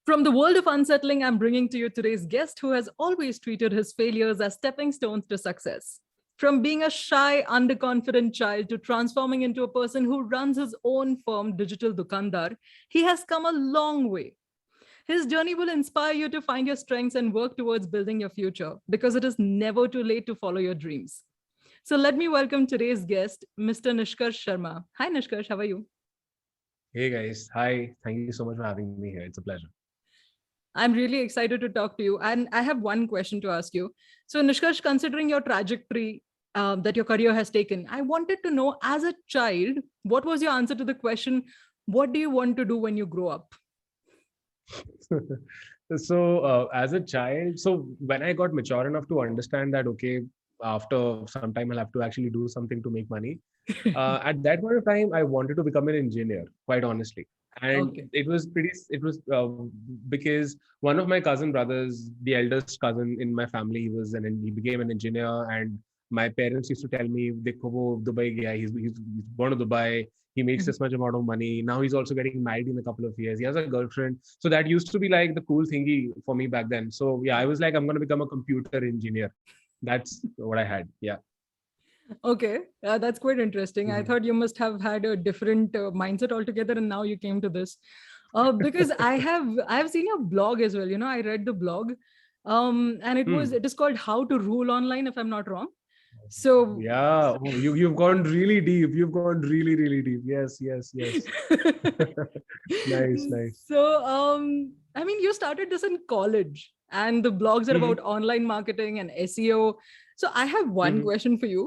From the world of unsettling, I'm bringing to you today's guest who has always treated his failures as stepping stones to success. From being a shy, underconfident child to transforming into a person who runs his own firm, Digital Dukandar, he has come a long way. His journey will inspire you to find your strengths and work towards building your future because it is never too late to follow your dreams. So let me welcome today's guest, Mr. Nishkarsh Sharma. Hi, Nishkarsh, how are you? Hey guys, hi. Thank you so much for having me here. It's a pleasure. I'm really excited to talk to you. And I have one question to ask you. So, Nishkarsh, considering your trajectory that your career has taken, I wanted to know as a child, what was your answer to the question, what do you want to do when you grow up? As a child, so when I got mature enough to understand that, okay, after some time I'll have to actually do something to make money. At that point of time, I wanted to become an engineer, quite honestly. And Okay. it was because one of my cousin brothers, the eldest cousin in my family, he became an engineer. And my parents used to tell me, "Dekho, wo Dubai gaya. He's born in Dubai. He makes this much amount of money. Now he's also getting married in a couple of years. He has a girlfriend." So that used to be like the cool thingy for me back then. So yeah, I was like, I'm going to become a computer engineer. That's what I had. Yeah. Okay. That's quite interesting. I Mhm. thought you must have had a different mindset altogether, and now you came to this. Because I have seen your blog as well. I read the blog, and Hmm. it is called How to Rule Online, if I'm not wrong. So Yeah. Oh, you've gone really deep. You've gone really, really deep. Yes, yes, yes. Nice, nice. I mean, you started this in college, and the blogs are Hmm. about online marketing and SEO. So I have one Hmm. question for you.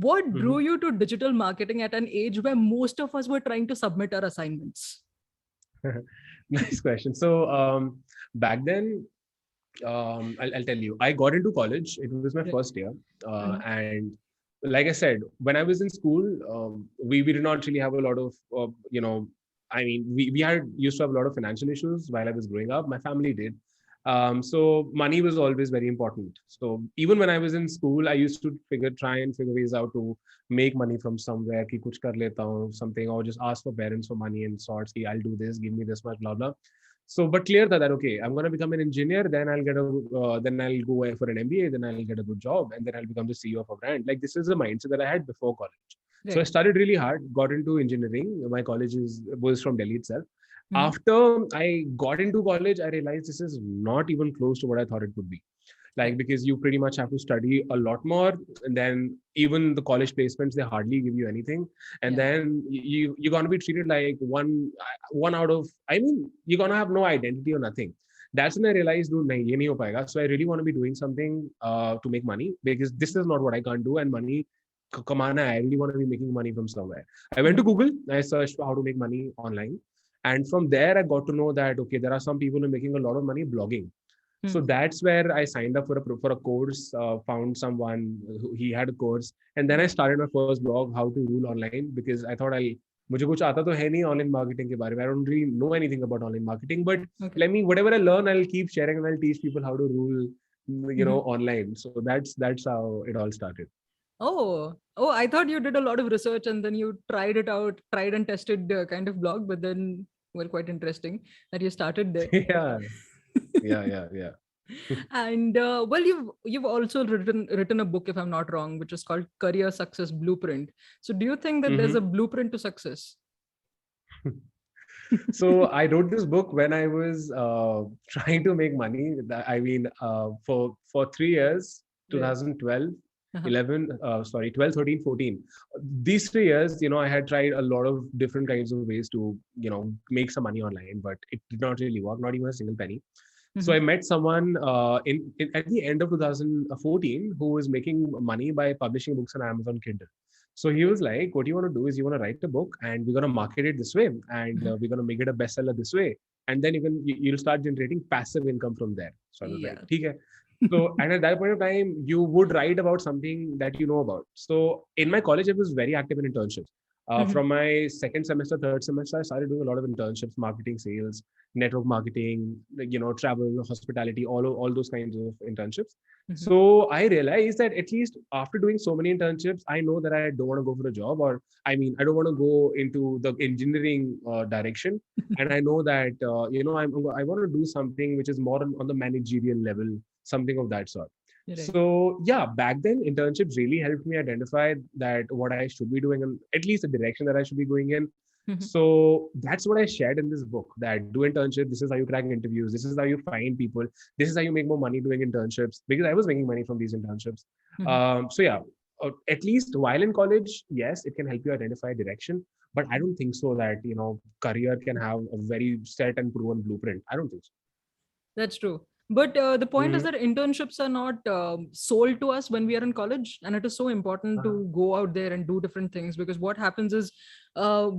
What drew Hmm. you to digital marketing at an age where most of us were trying to submit our assignments? Nice question. Back then, I'll tell you, I got into college. It was my Right. first year. Mhm. And like I said, when I was in school, we did not really have a lot of, I mean, we had used to have a lot of financial issues while I was growing up. My family did. So money was always very important. So even when I was in school, I used to try and figure ways out to make money from somewhere, ki kuch kar leta hu, something, or just ask for parents for money and sorts, ki I'll do this, give me this much, blah, blah. So, but clear that okay, I'm gonna become an engineer, then I'll go for an MBA, then I'll get a good job, and then I'll become the CEO of a brand. Like this is the mindset that I had before college. So I Right. studied really hard, got into engineering. My was from Delhi itself. Mhm. After I got into college, I realized this is not even close to what I thought it would be, like Right. because you pretty much have to study a lot more, and then even the college placements, they hardly give you anything. And Yeah. then you're going to be treated like one out of, I mean, you're going to have no identity or nothing. That's when I realized, dude, nahi, ye nahi ho payega. So I really want to be doing something to make money, because this is not what I can't do. And money kamana hai. I really want to be making money from somewhere. I went to Mhm. Google, I searched for how to make money online, and from there I got to know that okay, there are some people who are making a lot of money blogging. So Mhm. that's where I signed up for a course, found someone who he had a course, and then I Right. started my first blog, How to Rule Online, because I thought I'll मुझे कुछ आता तो है नहीं online marketing के बारे में. I don't really know anything about online marketing, but Okay. let me, whatever I learn, I'll keep sharing and I'll teach people how to rule, Mhm. online. So that's how it all started. Oh, I thought you did a lot of research and then you tried it out, tried and tested kind of blog, but then, well, quite interesting that you started there. Yeah, yeah. And well, you've also written a book, if I'm not wrong, which is called Career Success Blueprint. So do you think that there's a Hmm. blueprint to success? So I wrote this book when I was trying to make money. I mean, for 3 years, Right. 2012, Uh-huh. 11, sorry, 12, 13, 14. These 3 years, I had tried a lot of different kinds of ways to, make some money online, but it did not really work, not even a single penny. So I Mhm. met someone at the end of 2014 who was making money by publishing books on Amazon Kindle. So he Right. was like, "What you want to do is you want to write a book, and we're going to market it this way, and Mhm. we're going to make it a bestseller this way, and then you'll start generating passive income from there." So I was like, Yeah. "Okay." So, and at that point of time, you would write about something that you know about. So in my college, I was very active in internships. From my second semester, third semester, I started doing a lot of internships, marketing, sales, network marketing, travel, hospitality, all those kinds of internships. Mhm. So I realized that at least after doing so many internships, I know that I don't want to go for a job, or I mean, I don't want to go into the engineering direction. And I know that I want to do something which is more on the managerial level, something of that sort. Right. So yeah, back then internships really helped me identify that what I should be doing, and at least the direction that I should be going in. Mhm. So that's what I shared in this book, that do internship. This is how you crack interviews. This is how you find people. This is how you make more money doing internships, because I was making money from these internships. Mhm. So yeah, at least while in college, yes, it can help you identify direction. But I don't think so that, career can have a very set and proven blueprint. I don't think so. That's true. But the point is Mhm. that internships are not sold to us when we are in college. And it is so important Uh-huh. to go out there and do different things, because what happens is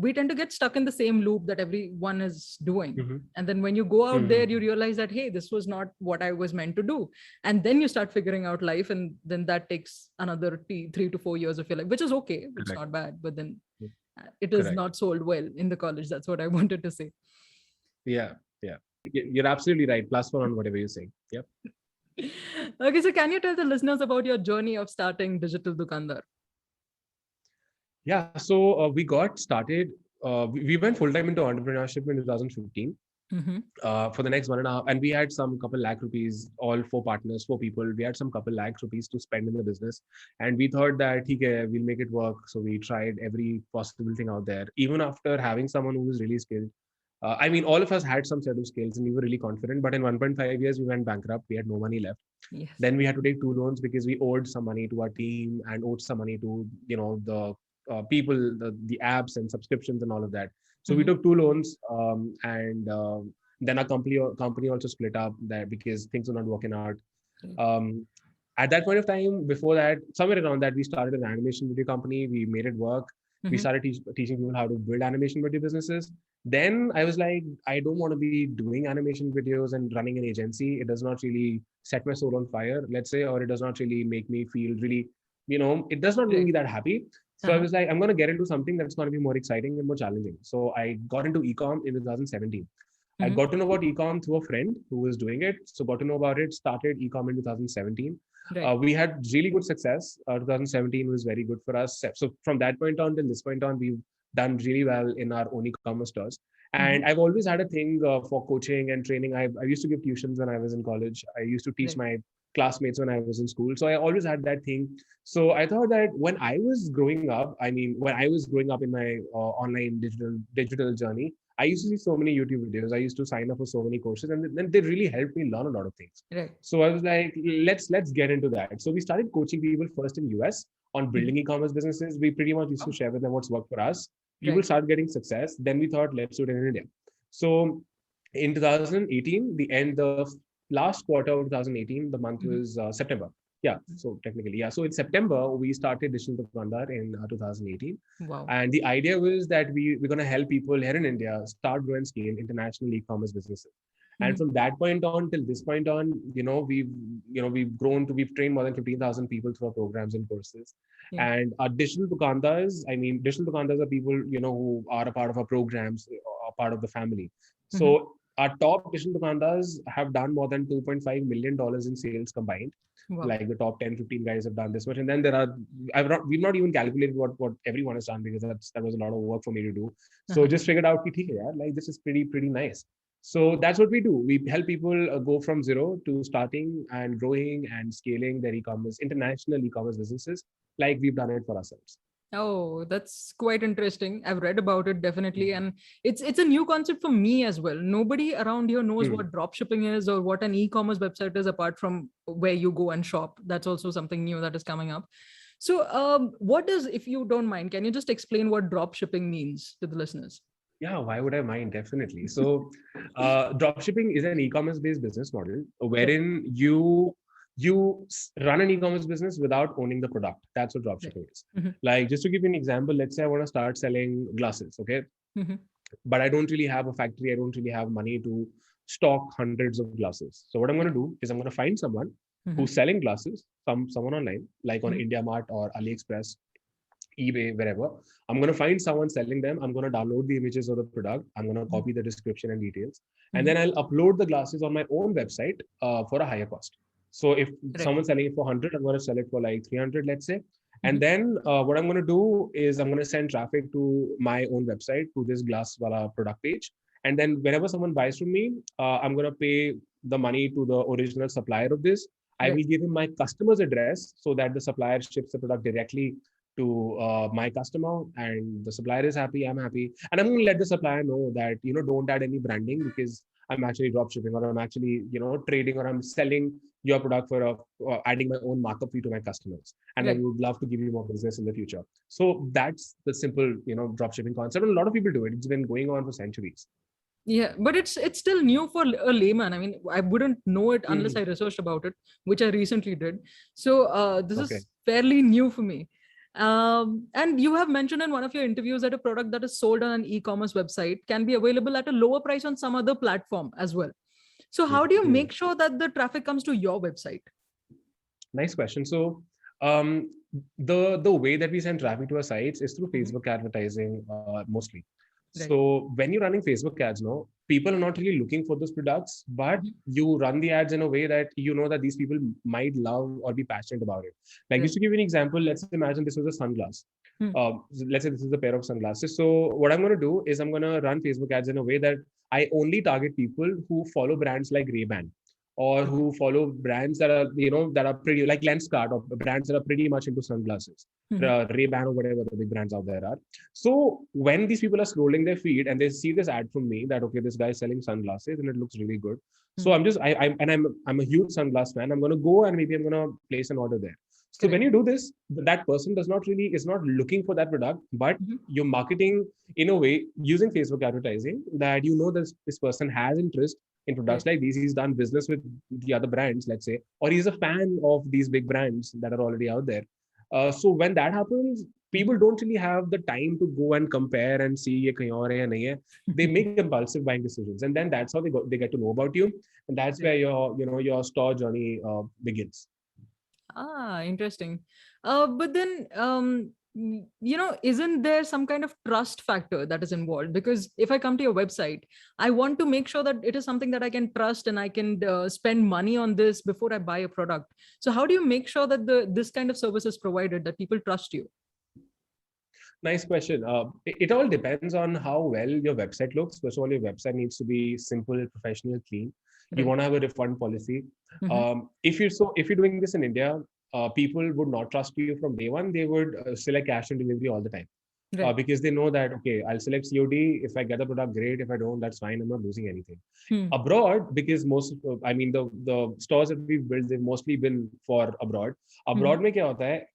we tend to get stuck in the same loop that everyone is doing. Mhm. And then when you go out there, Mhm. you realize that, hey, this was not what I was meant to do. And then you start figuring out life. And then that takes another 3 to 4 years of your life, which is okay. It's Correct. not bad. But then Mm. it is Correct. not sold well in the college. That's what I wanted to say. Yeah. Yeah. You're absolutely right. Plus one on whatever you're saying. Yep. Okay, so can you tell the listeners about your journey of starting Digital Dukandar? Yeah. So we got started. We went full time into entrepreneurship in 2015. Mm-hmm. For the next 1.5, and we had some couple lakh rupees, all four partners, four people. We had some couple lakh rupees to spend in the business, and we thought that okay, we'll make it work. So we tried every possible thing out there, even after having someone who was really skilled. I mean, all of us had some set of skills, and we were really confident. But in 1.5 years, we went bankrupt. We had no money left. Yes. Then we had to take two loans because we owed some money to our team and owed some money to the people, the apps and subscriptions and all of that. So we Mm-hmm. took two loans, and then our company also split up that because things were not working out. Um, at that point of time, before that, somewhere around that, we started an animation video company. We made it work. We Mm-hmm. started teaching people how to build animation video businesses. Then I was like, I don't want to be doing animation videos and running an agency. It does not really set my soul on fire, let's say, or it does not really make me feel really, it does not make Right. me that happy. So I Uh-huh. was like, I'm going to get into something that's going to be more exciting and more challenging. So I got into ecom in 2017. I Mm-hmm. got to know about ecom through a friend who was doing it. So got to know about it, started ecom in 2017. Right. We had really good success. 2017 was very good for us. So from that point on till this point on, we've done really well in our own e-commerce stores. Mm-hmm. And I've always had a thing for coaching and training. I used to give tuitions when I was in college. I used to teach Right. my classmates when I was in school. So I always had that thing. So I thought that when I was growing up, I mean, when I was growing up in my online digital journey, I used to see so many YouTube videos. I used to sign up for so many courses, and then they really helped me learn a lot of things. Right. So I was like, let's get into that. So we started coaching people first in US on Mm-hmm. building e-commerce businesses. We pretty much used to share with them what's worked for us. People Right. started getting success. Then we thought, let's do it in India. So in 2018, the end of last quarter of 2018, the month Mm-hmm. was September. Yeah, so technically, yeah. So in September, we started Digital Dukandar in 2018. Wow. And the idea was that we're going to help people here in India start, grow, and scale international e-commerce businesses. And Mm-hmm. from that point on till this point on, we've trained more than 15,000 people through our programs and courses. Yeah. And our digital dukandars, I mean, digital dukandars are people, who are a part of our programs, a part of the family. Mm-hmm. So our top digital dukandars have done more than $2.5 million in sales combined. Wow. Like the top 10, 15 guys have done this much. And then we've not even calculated what everyone has done, because that was a lot of work for me to do. So Uh-huh. just figured out, like this is pretty nice. So that's what we do. We help people go from zero to starting and growing and scaling their international e-commerce businesses, like we've done it for ourselves. Oh, that's quite interesting. I've read about it definitely, and it's a new concept for me as well. Nobody around here knows Hmm. what drop shipping is or what an e-commerce website is, apart from where you go and shop. That's also something new that is coming up. So, what does, if you don't mind, can you just explain what drop shipping means to the listeners? Yeah, why would I mind? Definitely. So, dropshipping is an e-commerce based business model Right. wherein you run an e-commerce business without owning the product. That's what Right. dropshipping is. Mm-hmm. Like, just to give you an example, let's say I want to start selling glasses, okay? Mm-hmm. But I don't really have a factory. I don't really have money to stock hundreds of glasses. So what I'm going to do is I'm going to find someone Mm-hmm. who's selling glasses, someone online, like on Mm-hmm. IndiaMart or AliExpress, eBay, wherever. I'm going to find someone selling them. I'm going to download the images of the product. I'm going to copy the description and details. And then I'll upload the glasses on my own website for a higher cost. So if Right. someone's selling it for 100, I'm going to sell it for like 300, let's say. And then what I'm going to do is I'm going to send traffic to my own website, to this glass wala product page. And then whenever someone buys from me, I'm going to pay the money to the original supplier of this. I will give him my customer's address so that the supplier ships the product directly to my customer, and the supplier is happy, I'm happy. And I'm going to let the supplier know that, don't add any branding, because I'm actually drop shipping, or I'm actually, trading, or I'm selling your product for adding my own markup fee to my customers. And I Right. would love to give you more business in the future. So that's the simple, drop shipping concept. And a lot of people do it. It's been going on for centuries. Yeah, but it's still new for a layman. I mean, I wouldn't know it unless I researched about it, which I recently did. So this Okay. is fairly new for me. And you have mentioned in one of your interviews that a product that is sold on an e-commerce website can be available at a lower price on some other platform as well. So how do you make sure that the traffic comes to your website? Nice question. So um, the way that we send traffic to our sites is through Facebook advertising mostly. Right. So when you're running Facebook ads, no, people are not really looking for those products, but you run the ads in a way that you know that these people might love or be passionate about it. Like, just to give you an example, let's imagine this was a sunglass. Let's say this is a pair of sunglasses. So what I'm going to do is I'm going to run Facebook ads in a way that I only target people who follow brands like Ray-Ban, or who follow brands that are, that are pretty like Lenskart, or brands that are pretty much into sunglasses, Ray-Ban or whatever the big brands out there are. So when these people are scrolling their feed and they see this ad from me that, okay, this guy is selling sunglasses and it looks really good. So I'm a huge sunglass fan. I'm going to go and maybe I'm going to place an order there. So when you do this, that person is not looking for that product, but you're marketing in a way using Facebook advertising that this person has interest in products like these. He's done business with the other brands, let's say, or he's a fan of these big brands that are already out there. So when that happens, people don't really have the time to go and compare and see ye kahin aur hai ya nahi hai. They make impulsive buying decisions, and then that's how they get to know about you, and that's where your store journey begins. Ah, interesting. But then, isn't there some kind of trust factor that is involved? Because if I come to your website, I want to make sure that it is something that I can trust and I can spend money on this before I buy a product. So how do you make sure that this kind of service is provided, that people trust you? Nice question. It all depends on how well your website looks. First of all, your website needs to be simple, professional, clean. You want to have a refund policy. If you're doing this in India, people would not trust you from day one. They would select cash on delivery all the time. Because they know that, okay, I'll select COD. If I get the product, great. If I don't, that's fine. I'm not losing anything. Abroad, because the stores that we've built, they've mostly been for abroad. Abroad, mein kya hota hai?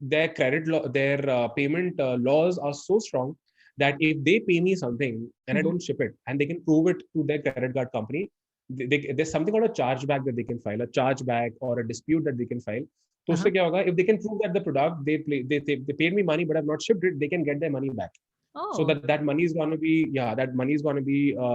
Their credit law, their payment laws are so strong that if they pay me something and I don't ship it, and they can prove it to their credit card company, there's something called a chargeback that they can file, a chargeback or a dispute that they can file. So usse kya hoga? If they can prove that the product they paid me money but I've not shipped it, they can get their money back. So that money is going to be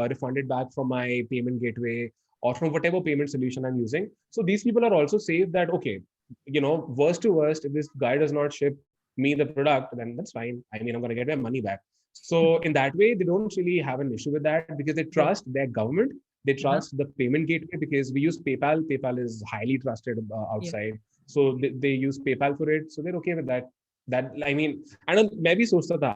refunded back from my payment gateway or from whatever payment solution I'm using. So these people are also safe that, okay, worst to worst, if this guy does not ship me the product, then that's fine. I mean, I'm going to get my money back. So in that way, they don't really have an issue with that because they trust their government. They trust the payment gateway because we use PayPal. PayPal is highly trusted outside. So they use PayPal for it. So they're okay with that. I mean, I don't, maybe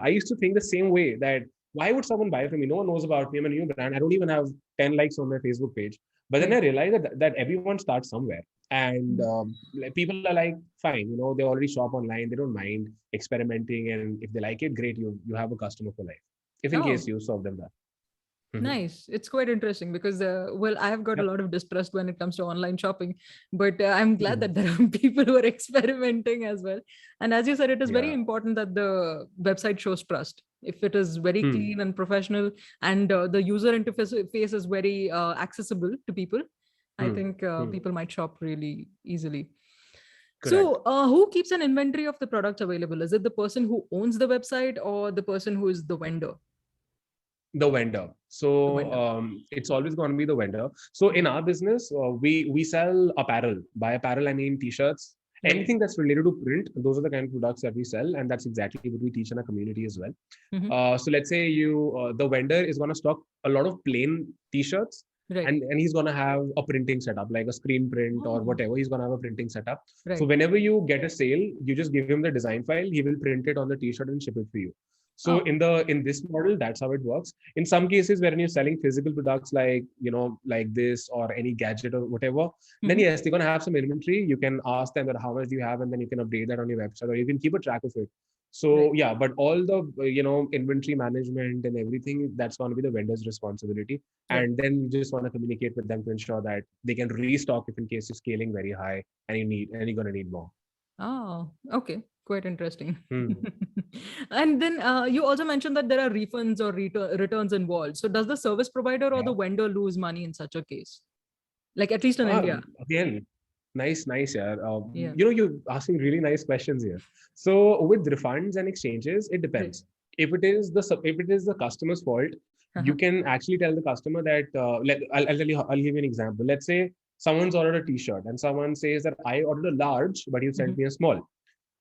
I used to think the same way, that why would someone buy from me? No one knows about me. I'm a new brand. I don't even have 10 likes on my Facebook page. But then I realized that everyone starts somewhere. And people are like, fine, they already shop online. They don't mind experimenting. And if they like it, great, you have a customer for life. If in case you solve them that. Nice. It's quite interesting because, I have got a lot of distrust when it comes to online shopping, but I'm glad that there are people who are experimenting as well. And as you said, it is very important that the website shows trust. If it is very clean and professional and the user interface is very accessible to people, I think people might shop really easily. Correct. So who keeps an inventory of the products available? Is it the person who owns the website or the person who is the vendor? The vendor. So it's always going to be the vendor. So in our business, we sell apparel. By apparel, I mean t-shirts, Right. Anything that's related to print, those are the kind of products that we sell, and that's exactly what we teach in our community as well. Mhm. So let's say the vendor is going to stock a lot of plain t-shirts, Right. and he's going to have a printing setup, like a screen print or Oh, whatever. He's going to have a printing setup. So right. whenever you get a sale, you just give him the design file. He will print it on the t-shirt and ship it for you. So Oh, in this model, that's how it works. In some cases, when you're selling physical products like like this or any gadget or whatever, then mhm. yes, they're gonna have some inventory. You can ask them that how much do you have, and then you can update that on your website, or you can keep a track of it. Right. So yeah, but all the inventory management and everything, that's going to be the vendor's responsibility. Right. And then you just want to communicate with them to ensure that they can restock if in case you're scaling very high and you're gonna need more. Oh, okay. Quite interesting. Hmm. And then you also mentioned that there are refunds or returns involved. So does the service provider or Yeah. the vendor lose money in such a case? Like at least in India. Again, nice, yeah. Yeah. You're asking really nice questions here. So with refunds and exchanges, it Right. depends. If it is the customer's fault, you Uh-huh. can actually tell the customer that I'll tell you. I'll give you an example. Let's say someone's ordered a T-shirt and someone says that I ordered a large, but you sent Mhm. me a small.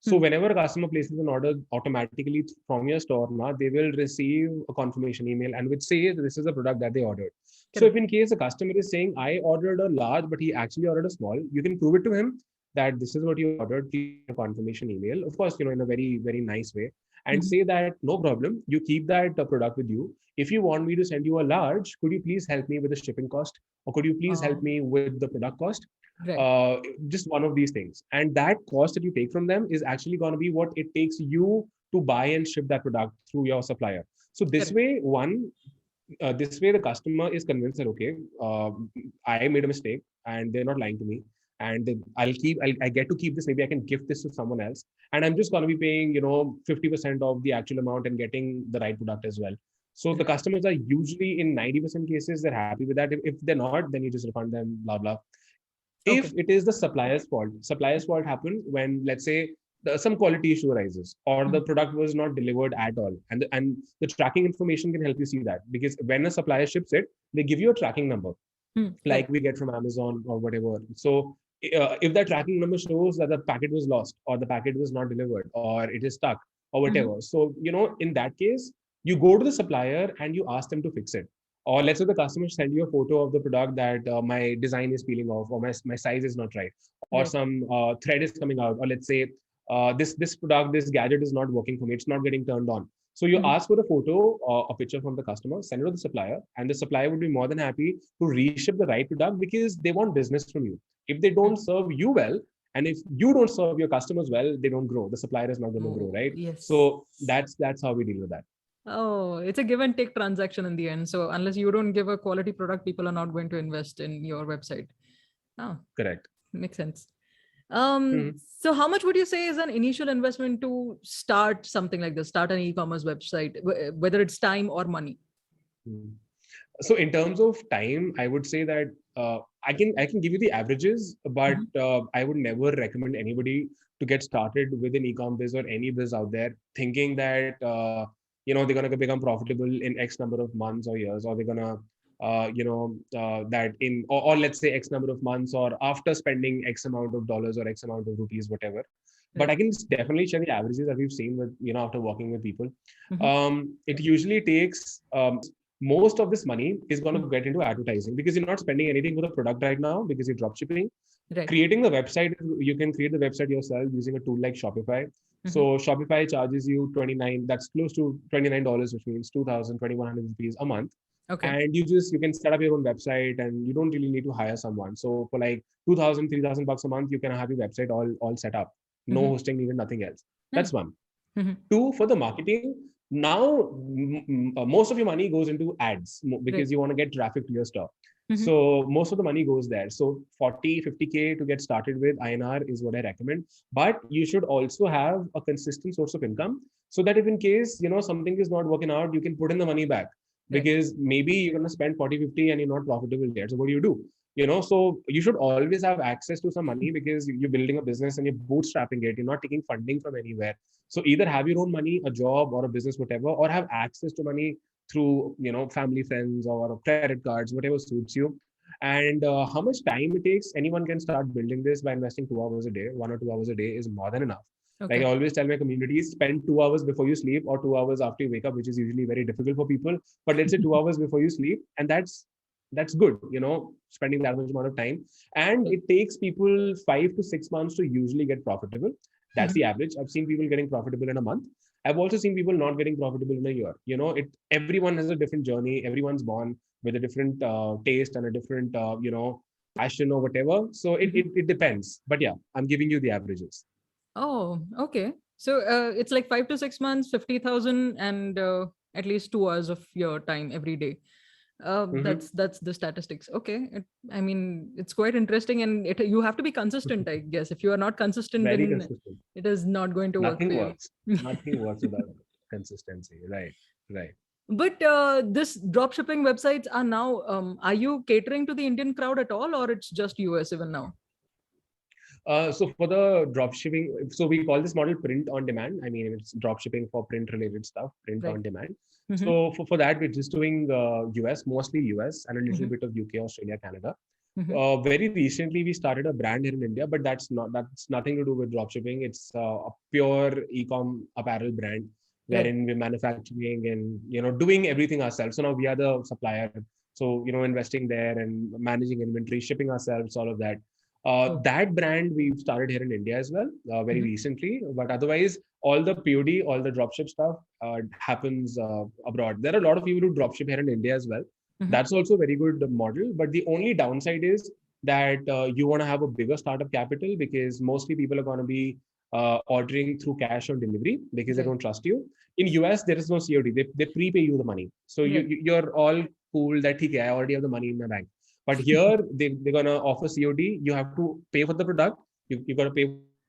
So Hmm. whenever a customer places an order automatically from your store, now they will receive a confirmation email and which says this is the product that they ordered. So if Correct. in case a customer is saying I ordered a large, but he actually ordered a small, you can prove it to him that this is what you ordered. Please send a confirmation email, of course, in a very nice way, and Mhm. say that no problem. You keep that product with you. If you want me to send you a large, could you please help me with the shipping cost, or could you please help Oh, me with the product cost? right. uh, just one of these things, and that cost that you take from them is actually going to be what it takes you to buy and ship that product through your supplier. So this Correct. way this way the customer is convinced that okay, I made a mistake and they're not lying to me, and I get to keep this. Maybe I can gift this to someone else, and I'm just going to be paying 50% of the actual amount and getting the right product as well. So the Right. customers are usually in 90% cases they're happy with that. If they're not, then you just refund them, blah blah. If Okay. it is the supplier's fault happened when, let's say, some quality issue arises or the Mhm. product was not delivered at all, and the tracking information can help you see that, because when a supplier ships it, they give you a tracking number Hmm. like Right. we get from Amazon or whatever. So if that tracking number shows that the packet was lost or the packet was not delivered or it is stuck or Mhm. whatever, so in that case, you go to the supplier and you ask them to fix it. Or let's say the customer send you a photo of the product that my design is peeling off, or my size is not right, or Right. some thread is coming out, or let's say this product, this gadget is not working for me, it's not getting turned on. So you Mhm. ask for a photo or a picture from the customer, send it to the supplier, and the supplier would be more than happy to reship the right product because they want business from you. If they don't Mhm. serve you well, and if you don't serve your customers well, they don't grow. The supplier is not going to grow, Oh, right? yes. So that's how we deal with that. Oh, it's a give and take transaction in the end. So unless you don't give a quality product, people are not going to invest in your website. Oh, Correct. makes sense. Mhm. So how much would you say is an initial investment to start something like this, start an e-commerce website, whether it's time or money? Mhm. So in terms of time, I would say that I can give you the averages, but Mhm. I would never recommend anybody to get started with an e-com biz or any biz out there thinking that they're gonna become profitable in X number of months or years, or they're gonna that in or let's say X number of months or after spending X amount of dollars or X amount of rupees, whatever. But Right. I can definitely share the averages that we've seen with after working with people. Mhm. It usually takes most of this money is going to Mhm. get into advertising because you're not spending anything for the product right now because you're drop shipping. Right. Creating the website, you can create the website yourself using a tool like Shopify. So Mhm. Shopify charges you 29, that's close to $29, which means 2,000 rupees a month. Okay. And you can set up your own website and you don't really need to hire someone. So for like 2,000, 3,000 bucks a month, you can have your website all set up. No Mhm. hosting needed, nothing else. Yeah. That's one. Mhm. Two, for the marketing, now most of your money goes into ads Right. because you want to get traffic to your store. Mhm. So most of the money goes there. So 40, 50K to get started with INR is what I recommend. But you should also have a consistent source of income so that if in case, something is not working out, you can put in the money back, Right. because maybe you're going to spend 40, 50 and you're not profitable there. So what do you do? So you should always have access to some money because you're building a business and you're bootstrapping it. You're not taking funding from anywhere. So either have your own money, a job or a business, whatever, or have access to money through, family, friends, or credit cards, whatever suits you. And how much time it takes, anyone can start building this by investing 2 hours a day. 1 or 2 hours a day is more than enough. Like I Okay. always tell my community, spend 2 hours before you sleep or 2 hours after you wake up, which is usually very difficult for people. But let's say 2 hours before you sleep, and that's good, spending that much amount of time. And it takes people 5 to 6 months to usually get profitable. That's the Mhm. average. I've seen people getting profitable in a month. I've also seen people not getting profitable in a year. Everyone has a different journey. Everyone's born with a different taste and a different, passion or whatever. So it, Mhm. it it depends. But yeah, I'm giving you the averages. Oh, okay. So it's like 5 to 6 months, 50,000, and at least 2 hours of your time every day. Hmm. That's the statistics. Okay. I mean, it's quite interesting, and you have to be consistent, I guess. If you are not consistent, Very then consistent. it is not going to work Nothing for you. works. Nothing works without consistency. Right. Right. But this drop shipping websites are now, are you catering to the Indian crowd at all, or it's just US even now? So for the drop shipping, so we call this model print on demand. I mean, it's drop shipping for print related stuff, print Right. on demand. Mm-hmm. So for that, we're just doing US, mostly US, and a little Mm-hmm. bit of UK, Australia, Canada. Mm-hmm. Very recently, we started a brand here in India, but that's nothing to do with drop shipping. It's a pure e-com apparel brand Right. wherein we're manufacturing and doing everything ourselves. So now we are the supplier. So investing there and managing inventory, shipping ourselves, all of that. Oh. That brand we've started here in India as well, very Mm-hmm. recently. But otherwise, all the POD, all the dropship stuff happens abroad. There are a lot of people who dropship here in India as well. Mm-hmm. That's also a very good model. But the only downside is that you want to have a bigger startup capital, because mostly people are going to be ordering through cash on delivery because they Right. don't trust you. In US, there is no COD. They prepay you the money. So Right. you're all cool that I already have the money in my bank. But here they're gonna offer COD. You have to pay for the product. You gotta pay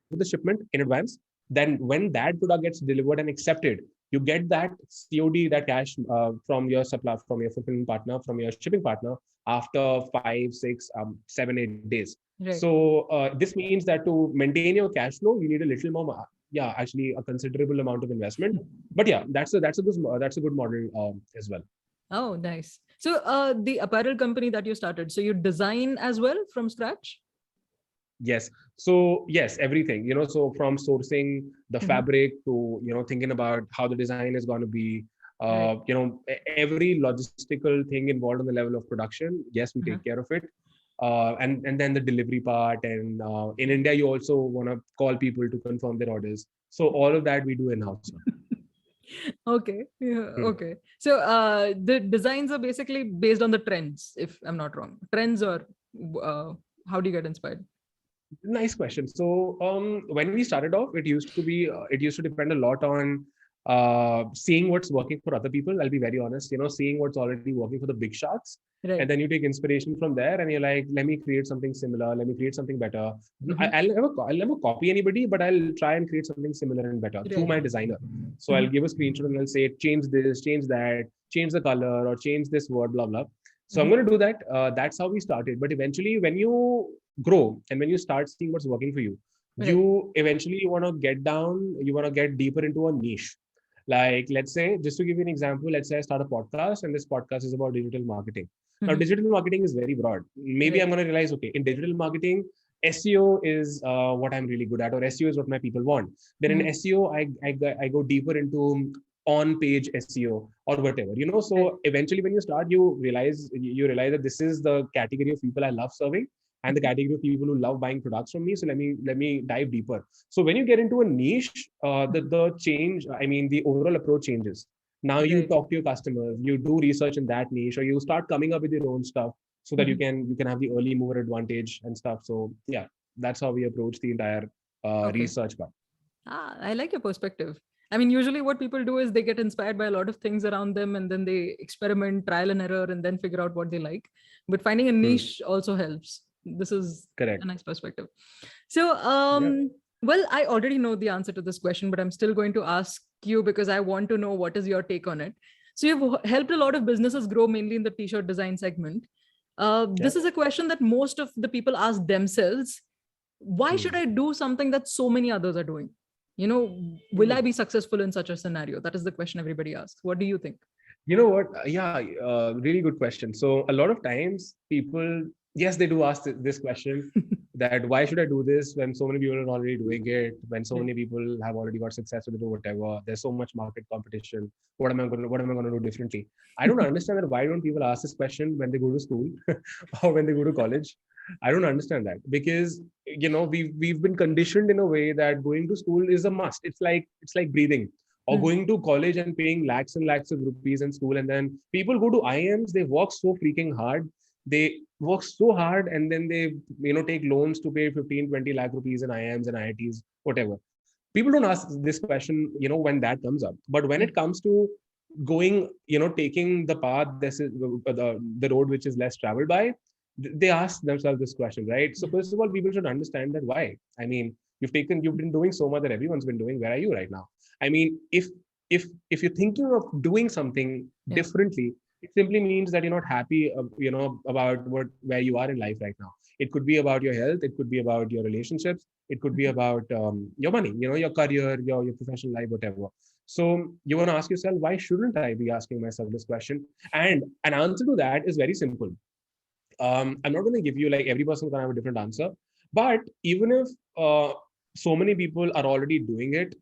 for the shipment in advance. Then when that product gets delivered and accepted, you get that COD, that cash from your supplier, from your fulfillment partner, from your shipping partner after 5, 6, 7, 8 days. Right. So this means that to maintain your cash flow, you need a little more, yeah, actually a considerable amount of investment. But yeah, that's a good model as well. Oh, nice. So the apparel company that you started, so you design as well from scratch? Yes. So yes, everything, so from sourcing the Mm-hmm. fabric to, thinking about how the design is going to be, Right. every logistical thing involved on the level of production. Yes, we Uh-huh. take care of it. And then the delivery part. And in India, you also want to call people to confirm their orders. So all of that we do in-house now. Okay. Yeah, Hmm. okay. So the designs are basically based on the trends, if I'm not wrong. Trends, or uh, how do you get inspired? Nice question. So, when we started off, it used to depend a lot on seeing what's working for other people. I'll be very honest, seeing what's already working for the big shots. And Right. then you take inspiration from there and you're like, let me create something similar. Let me create something better. Mm-hmm. I'll never copy anybody, but I'll try and create something similar and better through Right. my designer. So I'll Mm-hmm. give a screenshot and I'll say, change this, change that, change the color, or change this word, blah, blah. So I'm Mm-hmm. going to do that. That's how we started. But eventually, when you grow and when you start seeing what's working for you, Right. you eventually want to get down, you want to get deeper into a niche. Like, let's say, just to give you an example, let's say I start a podcast and this podcast is about digital marketing. Now, Mm-hmm. digital marketing is very broad. Maybe I'm Right. going to realize, okay, in digital marketing, SEO is what I'm really good at, or SEO is what my people want. Then in Mm-hmm. SEO, I go deeper into on-page SEO or whatever. Right. So eventually, when you start, you realize that this is the category of people I love serving, and the category of people who love buying products from me. So let me dive deeper. So when you get into a niche, the change, I mean, the overall approach changes. Now you Right. talk to your customers, you do research in that niche, or you start coming up with your own stuff so that you Mm-hmm. can have the early mover advantage and stuff. So yeah, that's how we approach the entire Okay. research part. I like your perspective. I mean, usually what people do is they get inspired by a lot of things around them, and then they experiment, trial and error, and then figure out what they like. But finding a Hmm. niche also helps. This is a Correct. nice perspective. So, Yeah. well, I already know the answer to this question, but I'm still going to ask you because I want to know what is your take on it. So, you've helped a lot of businesses grow mainly in the t-shirt design segment. Yeah. This is a question that most of the people ask themselves. Why should Hmm. I do something that so many others are doing? Will I Hmm. be successful in such a scenario? That is the question everybody asks. What do you think? You know what? Yeah, really good question. So a lot of times people, yes, they do ask this question that why should I do this when so many people are already doing it, when so Yeah. many people have already got success with it or whatever. There's so much market competition. What am I going to do differently? I don't understand that. Why don't people ask this question when they go to school or when they go to college? I don't understand that because we've been conditioned in a way that going to school is a must. It's like breathing, or Hmm. going to college and paying lakhs and lakhs of rupees in school. And then people go to IIMs, they work so freaking hard. They work so hard and then they, take loans to pay 15, 20 lakh rupees in IIMs and IITs, whatever. People don't ask this question, when that comes up. But when Yeah. it comes to going, taking the path, this is the road which is less traveled by, they ask themselves this question, right? So Yeah. first of all, people should understand that why. I mean, you've been doing so much that everyone's been doing. Where are you right now? I mean, if you're thinking of doing something Yeah. differently, it simply means that you're not happy, about where you are in life right now. It could be about your health. It could be about your relationships. It could be Mhm. about your money, your career, your professional life, whatever. So you want to ask yourself, why shouldn't I be asking myself this question? And an answer to that is very simple. I'm not going to give you, like, every person can have a different answer, but even if so many people are already doing it,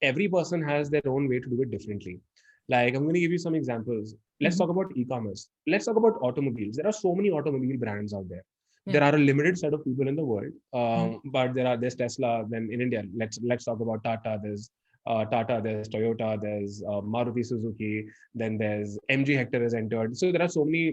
every person has their own way to do it differently. Like, I'm going to give you some examples. Let's Mhm. talk about e-commerce. Let's talk about automobiles. There are so many automobile brands out there. Yeah. There are a limited set of people in the world, Mhm. but there's Tesla. Then in India, let's talk about Tata. There's Tata, there's Toyota, there's Maruti Suzuki, then there's MG Hector has entered. So there are so many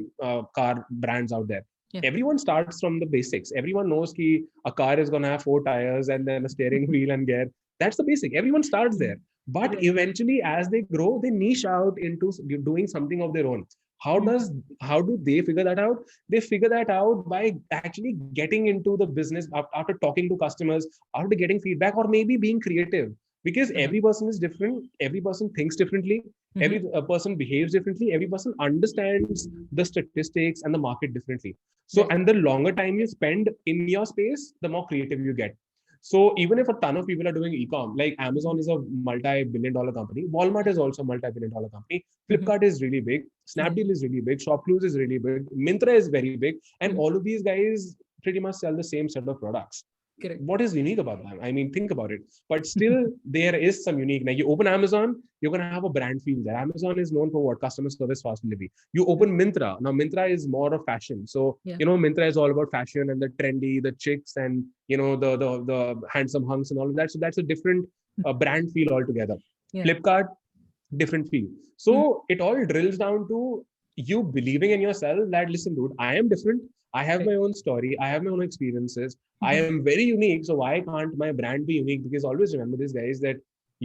car brands out there. Yeah. Everyone starts from the basics. Everyone knows ki a car is gonna have four tires and then a steering wheel and gear. That's the basic. Everyone starts there. Mhm. But Right. eventually, as they grow, they niche out into doing something of their own. How Mhm. does how do they figure that out? They figure that out by actually getting into the business after talking to customers, after getting feedback, or maybe being creative. Because Uh-huh. every person is different, every person thinks differently, Mhm. every person behaves differently, every person understands the statistics and the market differently. So, Right. and the longer time you spend in your space, the more creative you get. So even if a ton of people are doing e-com, like Amazon is a multi-billion dollar company, Walmart is also a multi-billion dollar company, Mhm. Flipkart is really big, Yeah. Snapdeal is really big, Shopcluse is really big, Myntra is very big, and Mhm. all of these guys pretty much sell the same set of products. Correct. What is unique about them? I mean, think about it. But still, there is some unique. Now, you open Amazon, you're going to have a brand feel there. Amazon is known for what? Customer service, fast delivery. You Mhm. open Myntra. Now, Myntra is more of fashion. So, Yeah. Myntra is all about fashion and the trendy, the chicks, and, the handsome hunks and all of that. So, that's a different brand feel altogether. Yeah. Flipkart, different feel. Mhm. So it all drills down to you believing in yourself that, listen, dude, I am different. I have Right. my own story. I have my own experiences. I Mhm. am very unique. So why can't my brand be unique? Because always remember this, guys, that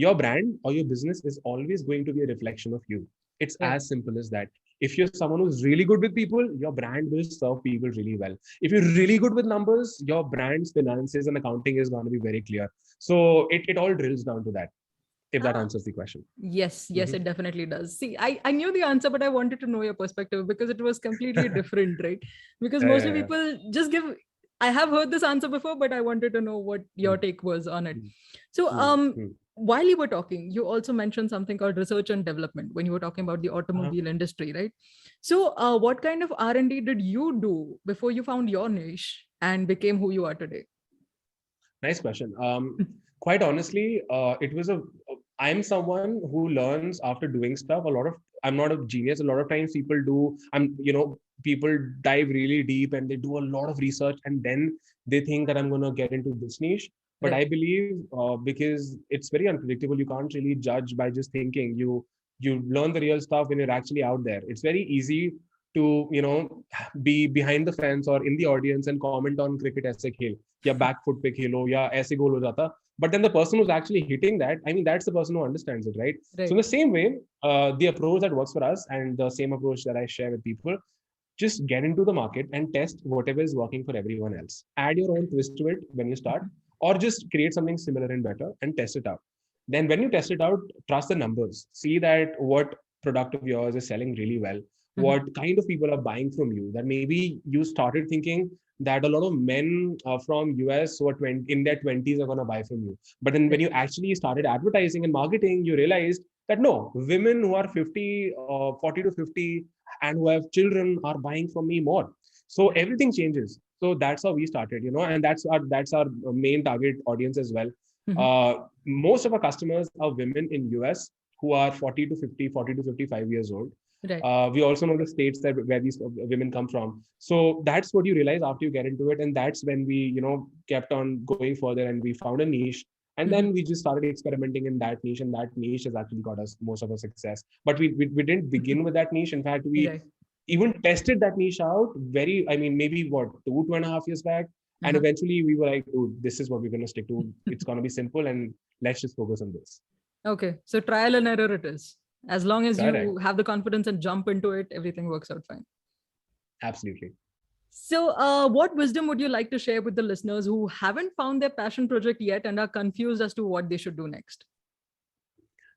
your brand or your business is always going to be a reflection of you. It's Right. as simple as that. If you're someone who's really good with people, your brand will serve people really well. If you're really good with numbers, your brand's finances and accounting is going to be very clear. So it all drills down to that, if that Ah, answers the question. yes, yes, Mhm. it definitely does. See, I knew the answer, but I wanted to know your perspective because it was completely different, right? Because Yeah, mostly yeah, yeah. people just give, I have heard this answer before, but I wanted to know what your Mm, take was on it. mm, So, mm. while you were talking, you also mentioned something called research and development when you were talking about the Uh-huh. automobile industry, right? So, what kind of R&D did you do before you found your niche and became who you are today? Nice question. Quite honestly, it was a. I'm someone who learns after doing stuff. I'm not a genius. A lot of times people do. People dive really deep and they do a lot of research and then they think that I'm gonna get into this niche. But Right. I believe because it's very unpredictable, you can't really judge by just thinking. You learn the real stuff when you're actually out there. It's very easy to be behind the fence or in the audience and comment on cricket ऐसे खेल या back foot पे खेलो या ऐसे goal हो जाता. But then the person who's actually hitting that, I mean, that's the person who understands it, right? So in Right. the same way, the approach that works for us and the same approach that I share with people, just get into the market and test whatever is working for everyone else. Add your own twist to it when you start, Mhm. or just create something similar and better and test it out. Then when you test it out, trust the numbers. See that what product of yours is selling really well, Mhm. what kind of people are buying from you. That maybe you started thinking that a lot of men from US who are in their 20s are going to buy from you. But then when Right. you actually started advertising and marketing, you realized that no, women who are 50, 40 to 50 and who have children are buying from me more. So Right. everything changes. So that's how we started, and that's our main target audience as well. Mhm. Most of our customers are women in US who are 40 to 50, 40 to 55 years old. Right. We also know the states that where these women come from. So that's what you realize after you get into it, and that's when we, kept on going further and we found a niche, and then Mhm. we just started experimenting in that niche, and that niche has actually got us most of our success. But we didn't begin with that niche. In fact, we Right. even tested that niche out maybe what, 2.5 years back, and Uh-huh. eventually we were like, dude, this is what we're going to stick to. It's going to be simple, and let's just focus on this. Okay. So trial and error it is. As long as Correct. you have the confidence and jump into it, everything works out fine. Absolutely. So, what wisdom would you like to share with the listeners who haven't found their passion project yet and are confused as to what they should do next?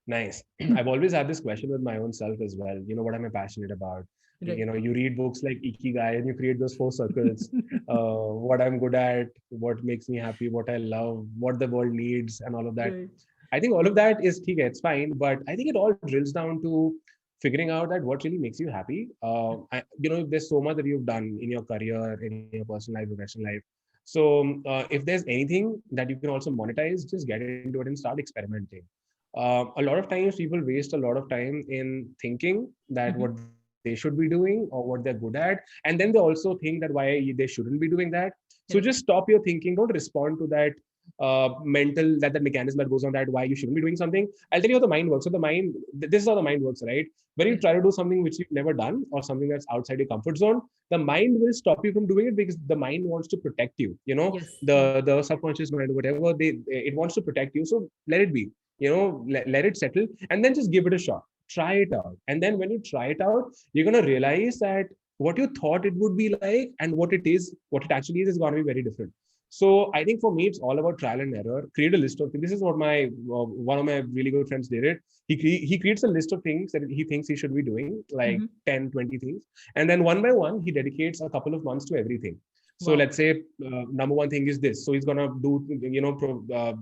Nice. I've always had this question with my own self as well. What am I passionate about? Right. You read books like Ikigai and you create those four circles. What I'm good at, what makes me happy, what I love, what the world needs, and all of that. Right. I think all of that is okay, it's fine, but I think it all drills down to figuring out that what really makes you happy. There's so much that you've done in your career, in your personal life, professional life. So if there's anything that you can also monetize, just get into it and start experimenting. A lot of times people waste a lot of time in thinking that Mhm. what they should be doing or what they're good at, and then they also think that why they shouldn't be doing that. So just Right. stop your thinking. Don't respond to that mental that mechanism that goes on, that why you shouldn't be doing something. I'll tell you how the mind works. So this is how the mind works, right? When you Yes. try to do something which you've never done or something that's outside your comfort zone, the mind will stop you from doing it because the mind wants to protect you. Yes. Yes. The subconscious mind, whatever it wants to protect you. So let it be. Let it settle, and then just give it a shot. Try it out, and then when you try it out, you're gonna realize that what you thought it would be like and what it actually is going to be very different. So I think for me, it's all about trial and error. Create a list of things. This is what my one of my really good friends did it. He creates a list of things that he thinks he should be doing, like Mhm. 10, 20 things. And then one by one, he dedicates a couple of months to everything. So Wow. let's say number one thing is this. So he's going to do,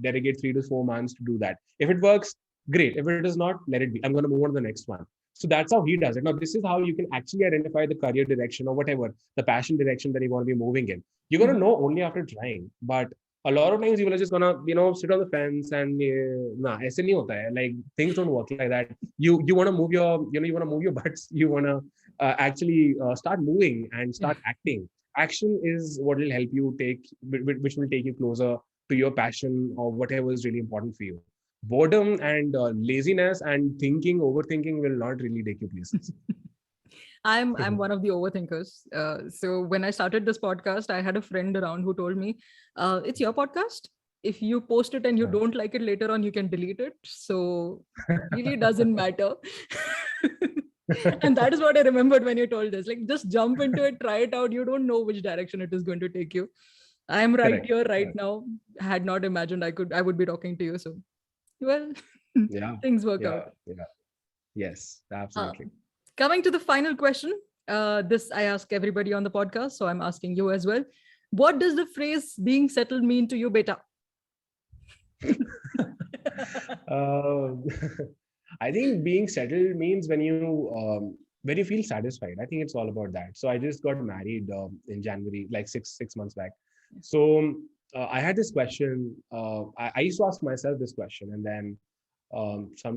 delegate 3 to 4 months to do that. If it works, great. If it does not, let it be. I'm going to move on to the next one. So that's how he does it. Now, this is how you can actually identify the career direction or whatever, the passion direction that you want to be moving in. You're going to Mhm. know only after trying. But a lot of times you will just gonna sit on the fence and nah, aise nahi hota hai. Like things don't work like that. You want to move your you want to move your butts. You want to actually start moving and start acting. Action is what will help you which will take you closer to your passion or whatever is really important for you. Boredom and laziness and overthinking will not really take you places. I'm one of the overthinkers. So when I started this podcast, I had a friend around who told me, "It's your podcast. If you post it and you don't like it later on, you can delete it. So really doesn't matter." And that is what I remembered when you told this. Like, just jump into it, try it out. You don't know which direction it is going to take you. I am right Correct. here, right Correct. now. I had not imagined I would be talking to you. So, well, Yeah. things work out. Yeah. Yeah. Yes. Uh, Absolutely. Coming to the final question, this I ask everybody on the podcast, so I'm asking you as well. What does the phrase "being settled" mean to you, beta? Uh, I think being settled means when you feel satisfied. I think it's all about that. So I just got married in January, like six months back. So I had this question. I used to ask myself this question, and then some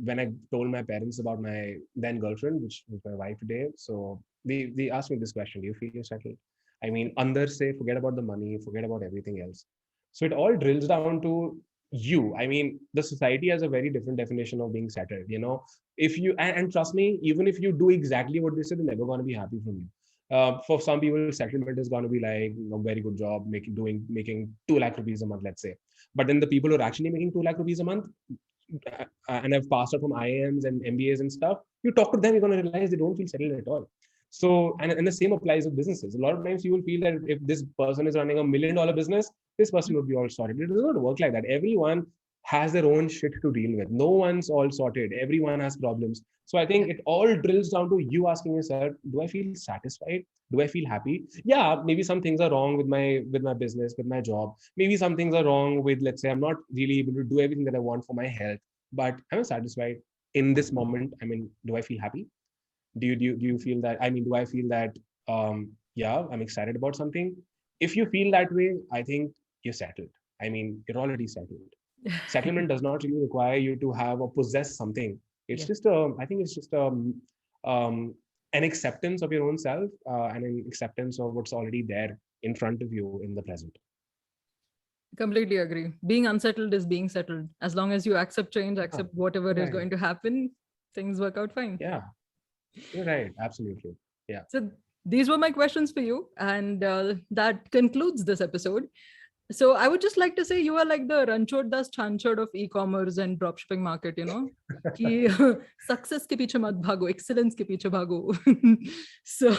when I told my parents about my then girlfriend, which was my wife today. So they asked me this question: do you feel you're settled? I mean, under say, forget about the money, forget about everything else. So it all drills down to you. I mean, the society has a very different definition of being settled. If you and trust me, even if you do exactly what they said, they're never going to be happy from you. For some people, settlement is going to be like a very good job making 2 lakh rupees a month, let's say. But then the people who are actually making 2 lakh rupees a month and have passed out from IIMs and MBAs and stuff, you talk to them, you're going to realize they don't feel settled at all. So, and the same applies with businesses. A lot of times you will feel that if this person is running $1 million business, this person would be all sorted. It does not work like that. Everyone has their own shit to deal with. No one's all sorted. Everyone has problems. So I Yeah. think it all drills down to you asking yourself, do I feel satisfied? Do I feel happy? Yeah, maybe some things are wrong with my business, with my job. Maybe some things are wrong with, let's say, I'm not really able to do everything that I want for my health, but I'm satisfied. in this moment, I mean, do I feel happy? Do you feel that, I mean, do I feel that yeah, I'm excited about something? If you feel that way, I think you're settled. I mean, you're already settled. Settlement does not really require you to have or possess something. It's Yeah. just I think it's just an acceptance of your own self, and an acceptance of what's already there in front of you in the present. Completely agree. Being unsettled is being settled. As long as you accept change, accept whatever is right. going to happen, things work out fine. Yeah, you're right. Absolutely. Yeah. So these were my questions for you, and that concludes this episode. So I would just like to say you are like the Ranchod Das Chanchod of e-commerce and dropshipping market, you know? कि success के पीछे मत भागो, excellence के पीछे भागो. So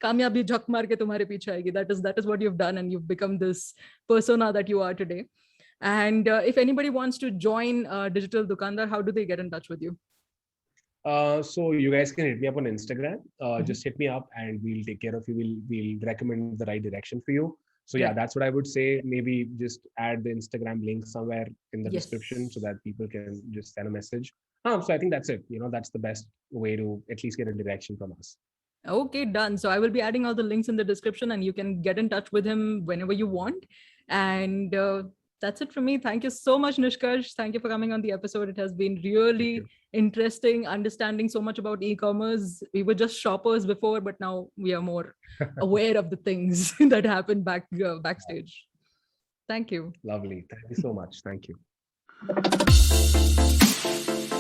कामयाबी झक मार के तुम्हारे पीछे आएगी. That is what you've done, and you've become this persona that you are today. And if anybody wants to join Digital Dukandar, how do they get in touch with you? So you guys can hit me up on Instagram. Just hit me up and we'll take care of you. We'll recommend the right direction for you. So yeah, Right. that's what I would say. Maybe just add the Instagram link somewhere in the Yes. description so that people can just send a message. So I think that's it. You know, that's the best way to at least get a direction from us. Okay, done. So I will be adding all the links in the description, and you can get in touch with him whenever you want. And that's it from me. Thank you so much, Nishkarsh. Thank you for coming on the episode. It has been really you. interesting understanding so much about e-commerce. We were just shoppers before, but now we are more aware of the things that happen backstage. Thank you. Lovely. Thank you so much. Thank you.